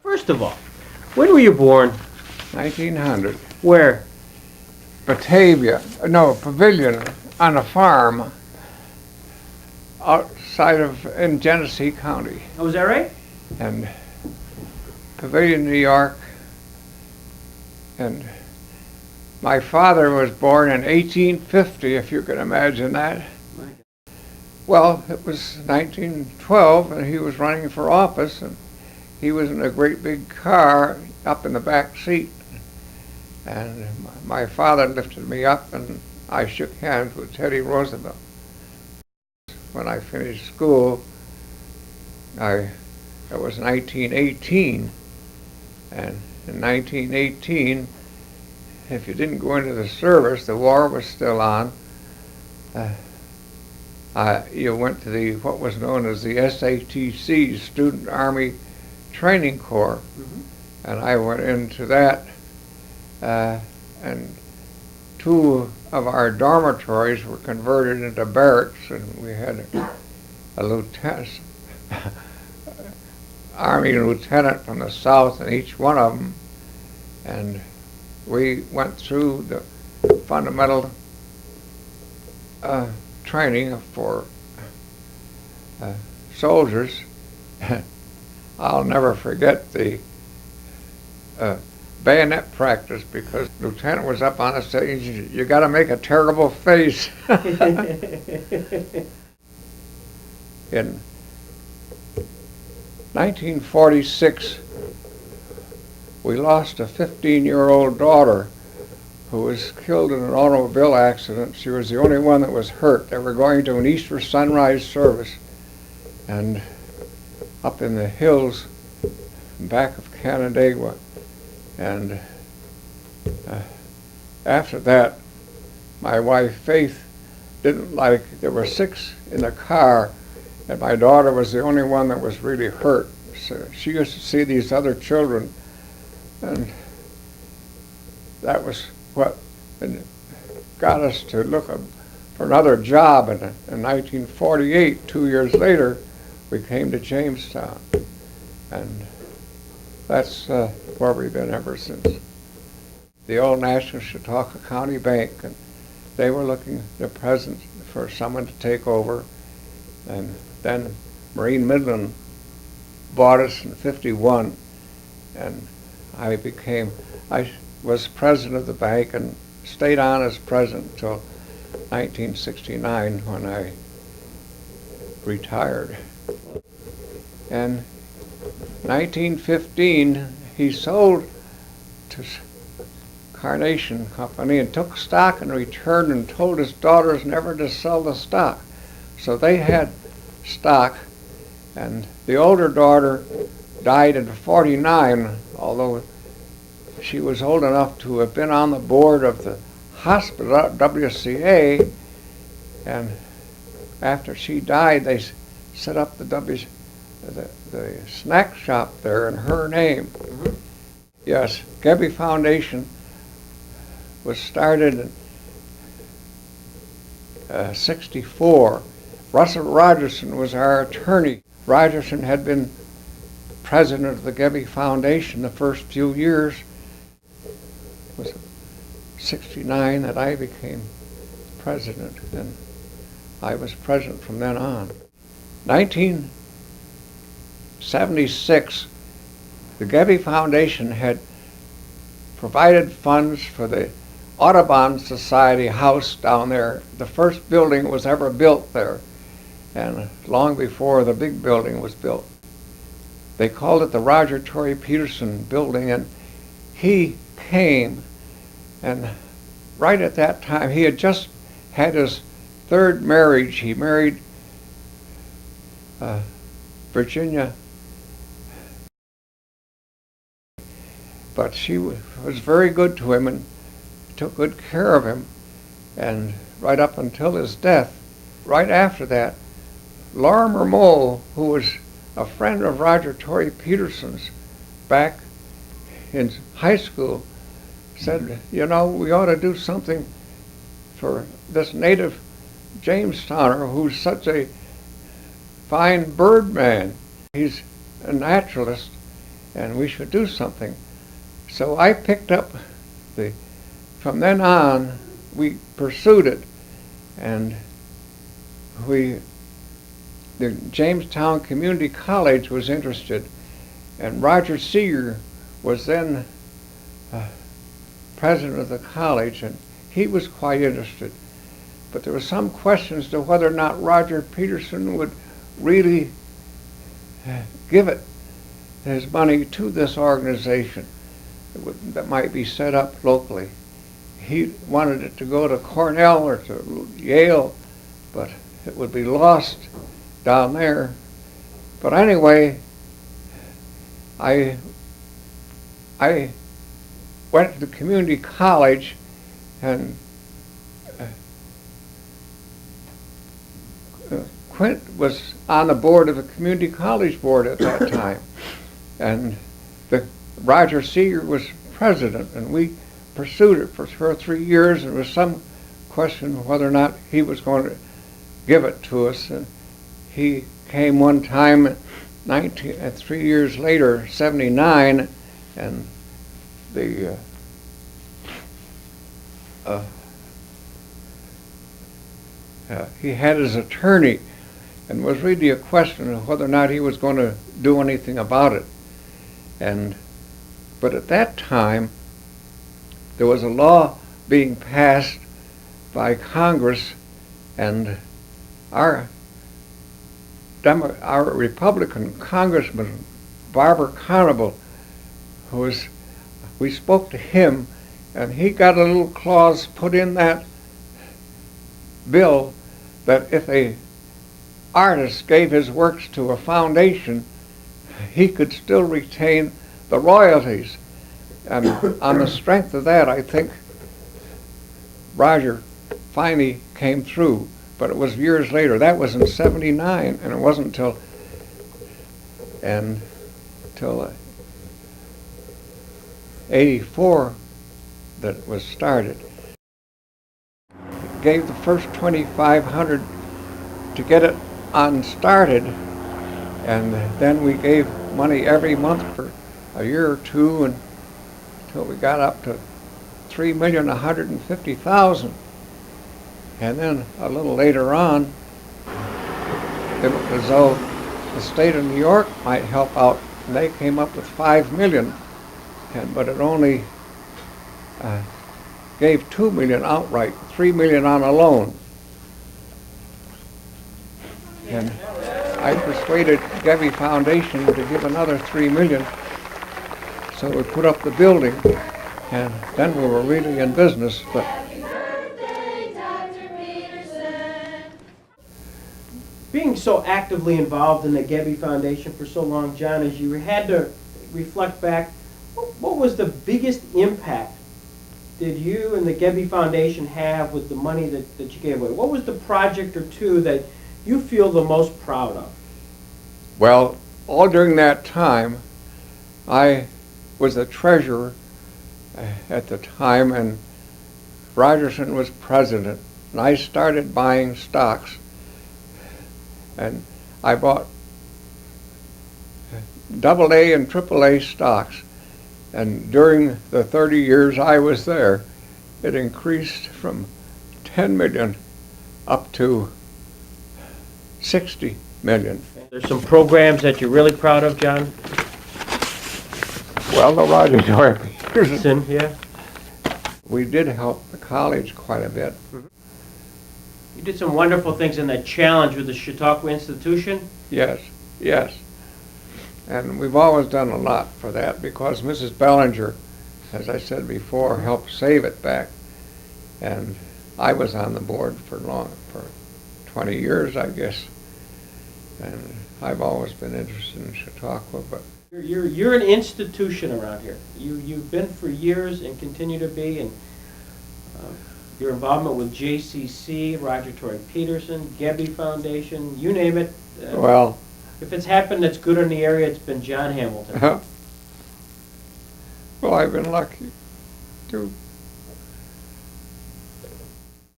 First of all, when were you born? 1900. Where? Batavia, no, Pavilion, on a farm outside in Genesee County. Oh, is that right? And Pavilion, New York. And my father was born in 1850, if you can imagine that. Well, it was 1912, and he was running for office, and he was in a great big car up in the back seat. And my father lifted me up, and I shook hands with Teddy Roosevelt. When I finished school, it was 1918, and in 1918, if you didn't go into the service, the war was still on. You went to what was known as the SATC, Student Army Training Corps, and I went into that. And two of our dormitories were converted into barracks, and we had a lieutenant, Army lieutenant from the South in each one of them, and we went through the fundamental training for soldiers. I'll never forget the bayonet practice, because the lieutenant was up on the stage. You got to make a terrible face. In 1946, we lost a 15-year-old daughter who was killed in an automobile accident. She was the only one that was hurt. They were going to an Easter sunrise service, and up in the hills back of Canandaigua. And after that, my wife Faith didn't like, there were 6 in the car, and my daughter was the only one that was really hurt. So she used to see these other children, and that was what got us to look for another job. And in 1948, 2 years later, we came to Jamestown, and that's where we've been ever since. The old National Chautauqua County Bank, and they were looking the present for someone to take over, and then Marine Midland bought us in '51, and I was president of the bank and stayed on as president until 1969, when I retired. And 1915, he sold to Carnation Company and took stock in return, and told his daughters never to sell the stock. So they had stock, and the older daughter died in '49, although she was old enough to have been on the board of the hospital at WCA, and after she died, they set up the snack shop there in her name. Yes, Gebby Foundation was started in '64. Russell Rogerson was our attorney. Rogerson had been president of the Gebby Foundation the first few years. It was '69 that I became president, and I was president from then on. 1976, the Gebby Foundation had provided funds for the Audubon Society house down there. The first building was ever built there, and long before the big building was built. They called it the Roger Torrey Peterson building, and he came, and right at that time, he had just had his 3rd marriage. He married Virginia, but she was very good to him and took good care of him, and right up until his death. Right after that, Lorimer Mole, who was a friend of Roger Torrey Peterson's back in high school, said, you know, we ought to do something for this native Jamestowner who's such a fine bird man. He's a naturalist, and we should do something. So I picked up from then on, we pursued it, and the Jamestown Community College was interested, and Roger Seeger was then president of the college, and he was quite interested. But there were some questions to whether or not Roger Peterson would really give his money to this organization that might be set up locally. He wanted it to go to Cornell or to Yale, but it would be lost down there. But anyway, I went to the community college, and Quint was on the board of the community college board at that time, and Roger Seeger was president, and we pursued it for 2 or 3 years. There was some question whether or not he was going to give it to us, and he came one time 3 years later, 79, and he had his attorney, and was really a question of whether or not he was going to do anything about it. But at that time, there was a law being passed by Congress, and our Republican Congressman, Barber Conable, we spoke to him, and he got a little clause put in that bill that if a artist gave his works to a foundation, he could still retain the royalties. And on the strength of that, I think Roger finally came through, but it was years later. That was in 79, and it wasn't until 84 that it was started. Gave the first $2,500 to get it started, and then we gave money every month for a year or two until we got up to $3,150,000. And then a little later on, it looked as though the state of New York might help out, and they came up with $5 million, but it only gave $2 million outright, $3 million on a loan. And I persuaded Gebby Foundation to give another $3 million, so we put up the building, and then we were really in business. But being so actively involved in the Gebby Foundation for so long, John, as you had to reflect back, what was the biggest impact did you and the Gebby Foundation have with the money that you gave away? What was the project or two that you feel the most proud of? Well, all during that time, I was the treasurer at the time, and Rogerson was president, and I started buying stocks, and I bought AA and AAA stocks, and during the 30 years I was there, it increased from 10 million up to 60 million. There's some programs that you're really proud of, John? Well, the Roger Dwyer Peterson, Yeah. we did help the college quite a bit. You did some wonderful things in that challenge with the Chautauqua Institution. Yes, yes. And we've always done a lot for that because Mrs. Bellinger, as I said before, helped save it back. And I was on the board for 20 years, I guess. And I've always been interested in Chautauqua, but You're an institution around here. You've been for years and continue to be, and your involvement with JCC, Roger Tory Peterson, Gebby Foundation, you name it. well, If it's happened that's good in the area, it's been John Hamilton. well, I've been lucky to